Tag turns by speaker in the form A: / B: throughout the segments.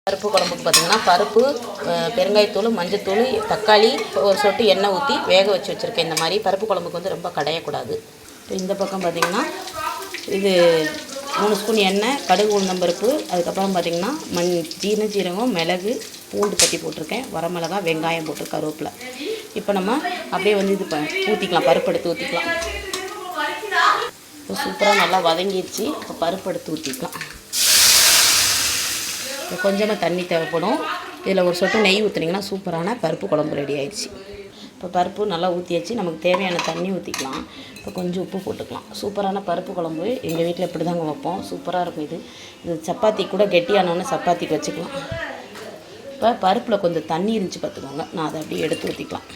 A: பருப்பு குழம்புக்கு பார்த்திங்கன்னா பருப்பு, பெருங்காயத்தூள், மஞ்சத்தூள், தக்காளி, ஒரு சொட்டு எண்ணெய் ஊற்றி வேக வச்சு வச்சுருக்கேன். இந்த மாதிரி பருப்பு குழம்புக்கு வந்து ரொம்ப கடையக்கூடாது. இப்போ இந்த பக்கம் பார்த்திங்கன்னா இது 3 ஸ்பூன் எண்ணெய், கடுகு, உளுந்தம்பருப்பு, அதுக்கப்புறம் பார்த்திங்கன்னா ஜீரகம், மிளகு, பூண்டு தட்டி போட்டிருக்கேன், வரமிளகாய், வெங்காயம் போட்டு கருவேப்பிலை. இப்போ நம்ம அப்படியே வந்து இது ஊற்றிக்கலாம், பருப்பு எடுத்து ஊற்றிக்கலாம். இப்போ சூப்பராக நல்லா வதங்கிடுச்சு. இப்போ பருப்பு எடுத்து ஊற்றிக்கலாம். கொஞ்சமாக தண்ணி தேவைப்படும். இதில் ஒரு சொட்டு நெய் ஊற்றுனீங்கன்னா சூப்பரான பருப்பு குழம்பு ரெடி ஆயிடுச்சு. இப்போ பருப்பு நல்லா ஊற்றியாச்சு. நமக்கு தேவையான தண்ணி ஊற்றிக்கலாம். இப்போ கொஞ்சம் உப்பு போட்டுக்கலாம். சூப்பரான பருப்பு குழம்பு எங்கள் வீட்டில் இப்படி தாங்க வைப்போம். சூப்பராக இருக்கும். இது சப்பாத்தி கூட கெட்டியானோன்னு சப்பாத்திக்கு வச்சுக்கலாம். இப்போ பருப்பில் கொஞ்சம் தண்ணி இருந்துச்சு பார்த்துக்கோங்க. நான் அதை அப்படியே எடுத்து ஊற்றிக்கலாம்.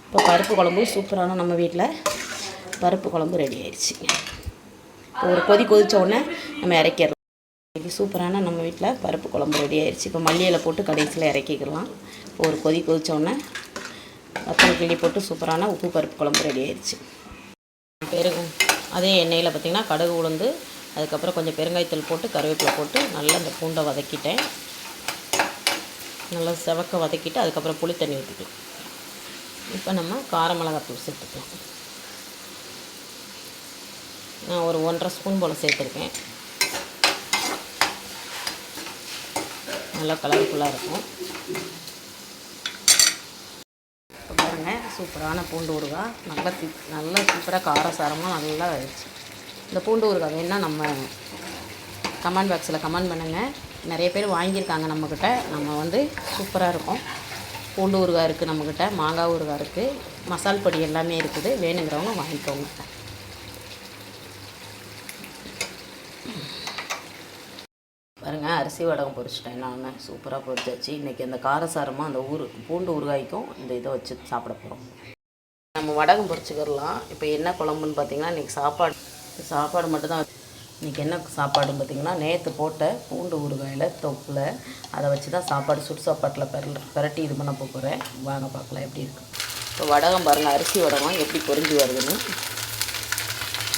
A: இப்போ பருப்பு குழம்பு சூப்பரான நம்ம வீட்டில் பருப்பு குழம்பு ரெடி ஆயிடுச்சு. இப்போ ஒரு கொதித்த உடனே நம்ம இறக்கிடலாம். இது சூப்பரான நம்ம வீட்டில் பருப்பு குழம்பு ரெடி ஆயிடுச்சு. இப்போ மல்லி இலை போட்டு கடைசியில் இறக்கிக்கலாம். இப்போ ஒரு கொதித்தோடனே வத்தல் கிள்ளி போட்டு சூப்பரான உப்பு பருப்பு குழம்பு ரெடி ஆயிடுச்சு. அதே எண்ணெயில் பார்த்திங்கன்னா கடுகு, உளுந்து, அதுக்கப்புறம் கொஞ்சம் பெருங்காயத்தூள் போட்டு கருவேப்பிலை போட்டு நல்லா அந்த பூண்டை வதக்கிட்டேன். நல்லா செவக்க வதக்கிட்டு அதுக்கப்புறம் புளி தண்ணி ஊற்றிக்கலாம். இப்போ நம்ம கார மிளகாத்தூள் சேர்த்துக்கலாம். நான் ஒரு 1.5 ஸ்பூன் போல் சேர்த்துருக்கேன். நல்லா கலர்ஃபுல்லாக இருக்கும். இப்போ பாருங்கள், சூப்பரான பூண்டு ஊறுகாய் நல்லா சூப்பராக காரசாரமாக நல்லா ஆயிடுச்சு. இந்த பூண்டு ஊறுகாய் வேணால் நம்ம கமெண்ட் பாக்ஸில் கமெண்ட் பண்ணுங்கள். நிறைய பேர் வாங்கியிருக்காங்க நம்மக்கிட்ட. நம்ம வந்து சூப்பராக இருக்கும். பூண்டு ஊறுகாய் இருக்குது நம்மக்கிட்ட, மாங்காய் ஊறுகாய் இருக்குது, மசால் பொடி எல்லாமே இருக்குது. வேணுங்கிறவங்க வாங்கிக்கோங்க. பாருங்கள், அரிசி வடகம் பொரிச்சிட்டேன். நான் சூப்பராக பொரிச்சாச்சு. இன்றைக்கி அந்த காரசாரமாக அந்த பூண்டு ஊறுகாய்க்கும் இந்த இதை வச்சு சாப்பிட போகிறோம். நம்ம வடகம் பொரிச்சிக்கிறலாம். இப்போ என்ன குழம்புன்னு பார்த்திங்கன்னா இன்றைக்கி சாப்பாடு மட்டும்தான். இன்றைக்கி என்ன சாப்பாடுன்னு பார்த்திங்கன்னா நேற்று போட்ட பூண்டு ஊறுகாயில் தொப்பில் அதை வச்சு தான் சாப்பாடு சுடு சாப்பாட்டில் பெரட்டி இது பண்ண போகிறேன். வாங்க பார்க்கலாம் எப்படி இருக்குது. இப்போ வடகம் பாருங்கள், அரிசி வடகம் எப்படி பொரிஞ்சு வருதுன்னு.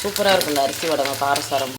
A: சூப்பராக இருக்கும் இந்த அரிசி வடகம் காரசாரம்.